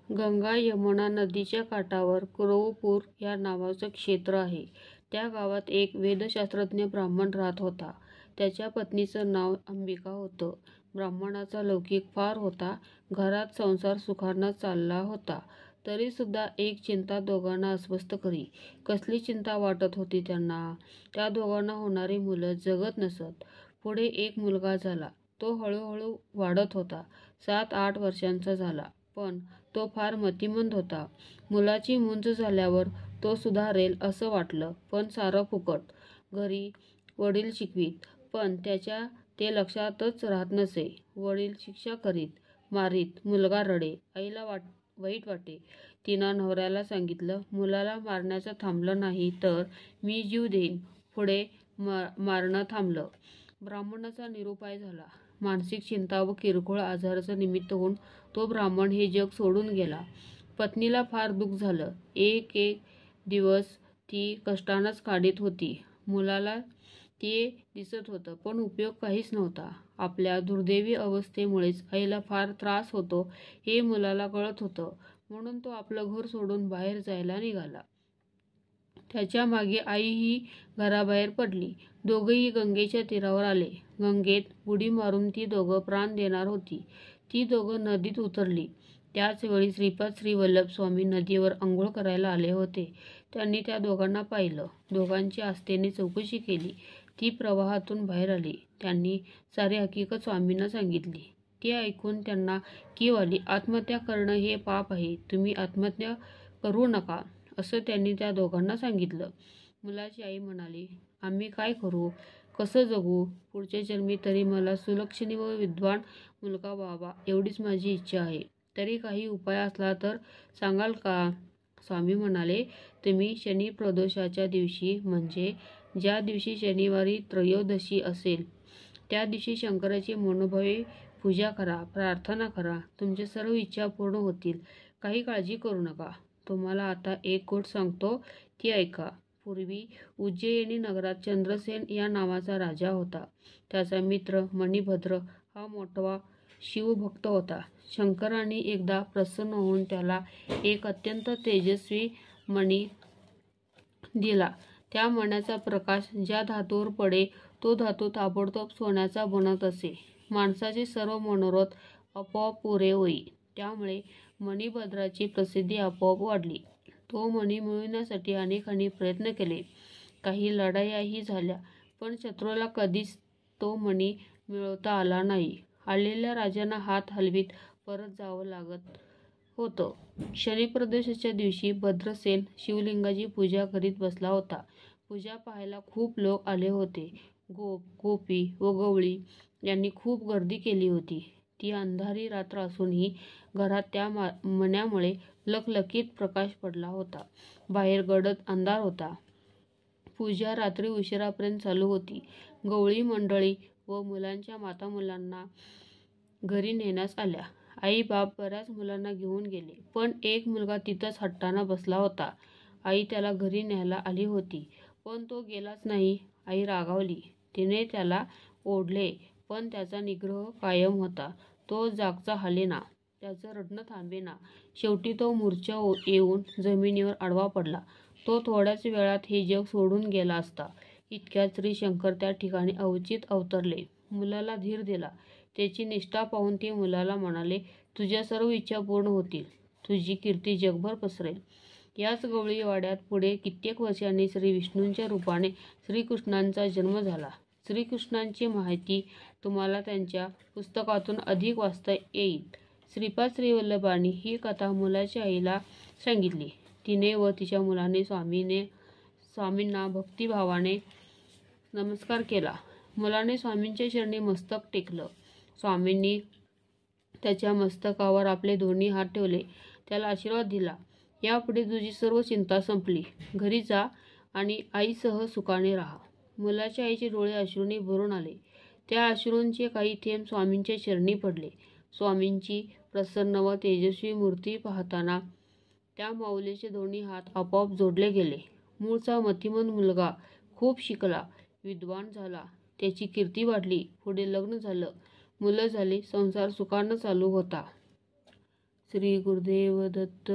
गंगा यमुना नदीच्या काठावर कुरवपूर या नावाचं क्षेत्र आहे. त्या गावात एक वेदशास्त्रज्ञ ब्राह्मण राहत होता. त्याच्या पत्नीचं नाव अंबिका होतं. ब्राह्मणाचा लौकिक फार होता. घरात संसार सुखानं चालला होता. तरी सुद्धा एक चिंता दोघांना अस्वस्थ करी. कसली चिंता वाटत होती त्यांना? त्या दोघांना होणारी मुलं जगत नसत. पुढे एक मुलगा झाला. तो हळूहळू वाढत होता. 7-8 वर्षांचा झाला. पण तो फार मतिमंद होता. मुलाची मुंज झाल्यावर तो सुधारेल असं वाटलं, पण सारं फुकट. घरी वडील शिकवीत, पण त्याच्या ते लक्षातच राहत नसे. वडील शिक्षा करीत, मारीत, मुलगा रडे. आईला वाईट वाटे. तिनं नवऱ्याला सांगितलं, मुलाला मारण्याचं थांबलं नाही तर मी जीव देईन. पुढे मारणं थांबलं. ब्राह्मणाचा निरुपाय झाला. मानसिक चिंता व किरकोळ आजाराचं निमित्त होऊन तो ब्राह्मण हे जग सोडून गेला. पत्नीला फार दुःख झालं. एक दिवस ती कष्टानंच काढीत होती. मुलाला ते दिसत होतं, पण उपयोग काहीच नव्हता. आपल्या दुर्दैवी अवस्थेमुळेच आईला फार त्रास होतो हे मुलाला कळत होतं. म्हणून तो आपलं घर सोडून बाहेर जायला निघाला. त्याच्या मागे आईही घराबाहेर पडली. दोघंही गंगेच्या तीरावर आले. गंगेत बुडी मारून ती दोघं प्राण देणार होती. ती दोघं नदीत उतरली. त्याच वेळी श्रीपाद श्रीवल्लभ स्वामी नदीवर अंघोळ करायला आले होते. त्यांनी त्या दोघांना पाहिलं. दोघांची आस्थेने चौकशी केली. ती प्रवाहातून बाहेर आली. त्यांनी सारी हकीकत स्वामींना सांगितली. ते ऐकून त्यांना कीव आली. आत्महत्या करणं हे पाप आहे. तुम्ही आत्महत्या करू नका, असं त्यांनी त्या दोघांना सांगितलं. मुलाची आई म्हणाली, आम्ही काय करू? कसं जगू? पुढच्या जन्मी तरी मला सुलक्षणी व विद्वान मुलगा व्हावा एवढीच माझी इच्छा आहे. तरी काही उपाय असला तर सांगाल का? स्वामी म्हणाले, तुम्ही शनी प्रदोषाच्या दिवशी, म्हणजे ज्या दिवशी शनिवारी त्रयोदशी असेल, त्या दिवशी शंकराची मनोभावे पूजा करा, प्रार्थना करा. तुमच्या सर्व इच्छा पूर्ण होतील. काही काळजी करू नका. तुम्हाला आता एक गोष्ट सांगतो, ती ऐका. पूर्वी उज्जयिनी नगरात चंद्रसेन या नावाचा राजा होता. त्याचा मित्र मणिभद्र हा मोठा शिवभक्त होता. शंकराने एकदा प्रसन्न होऊन त्याला एक अत्यंत तेजस्वी मणी दिला. त्या मण्याचा प्रकाश ज्या धातूवर पडे, तो धातू ताबडतोब सोन्याचा बनत असे. माणसाचे सर्व मनोरथ आपोआप पुरे होई. त्यामुळे मणिभद्राची प्रसिद्धी आपोआप वाढली. तो मणी मिळवण्यासाठी अनेकांनी प्रयत्न केले. काही लढायाही झाल्या, पण शत्रूला कधीच तो मणी मिळवता आला नाही. आलेल्या राजांना हात हलवीत परत जावं लागत होतं. शनिप्रदोषाच्या दिवशी भद्रसेन शिवलिंगाची पूजा करीत बसला होता. पूजा पाहायला खूप लोक आले होते. गोप, गोपी व गवळी यांनी खूप गर्दी केली होती. ती अंधारी रात्र असूनही घरात त्या मण्यामुळे लखलखीत प्रकाश पडला होता. बाहेर गडद अंधार होता. पूजा रात्री उशिरापर्यंत चालू होती. गवळी मंडळी व मुलांच्या माता मुलांना घरी नेण्यास आल्या. आई बाप बऱ्याच मुलांना घेऊन गेले, पण एक मुलगा तिथंच हट्टानं बसला होता. आई त्याला घरी न्यायला आली होती, पण तो गेलाच नाही. आई रागावली. तिने त्याला ओढले, पण त्याचा निग्रह कायम होता. तो जागचा हालेना. त्याचं रडणं थांबेना. शेवटी तो मूर्छा येऊन जमिनीवर आडवा पडला. तो थोड्याच वेळात हे जग सोडून गेला असता. इतक्यात श्री शंकर त्या ठिकाणी अवचित अवतरले. मुलाला धीर दिला. त्याची निष्ठा पाहून ते मुलाला म्हणाले, तुझ्या सर्व इच्छा पूर्ण होतील. तुझी कीर्ती जगभर पसरेल. याच गवळी वाड्यात पुढे कित्येक वर्षांनी श्री विष्णूंच्या रूपाने श्रीकृष्णांचा जन्म झाला. श्रीकृष्णांची माहिती तुम्हाला त्यांच्या पुस्तकातून अधिक वाचता येईल. श्रीपाद श्रीवल्लभांनी ही कथा मुलाच्या आईला सांगितली. तिने व तिच्या मुलाने स्वामींना भक्तिभावाने नमस्कार केला. मुलाने स्वामींच्या चरणी मस्तक टेकलं. स्वामींनी त्याच्या मस्तकावर आपले दोन्ही हात ठेवले. त्याला आशीर्वाद दिला. यापुढे तुझी सर्व चिंता संपली. घरी जा आणि आईसह सुखाने राहा. मुलाच्या आईचे डोळे अश्रूंनी भरून आले. त्या अश्रूंचे काही थेंब स्वामींच्या चरणी पडले. स्वामींची प्रसन्न व तेजस्वी मूर्ती पाहताना त्या माऊलीचे दोन्ही हात आपोआप जोडले गेले. मूळचा मतिमंद मुलगा खूप शिकला, विद्वान झाला. त्याची कीर्ती वाढली. पुढे लग्न झालं, मुलं झाली. संसार सुखानं चालू होता. श्री गुरुदेव दत्त.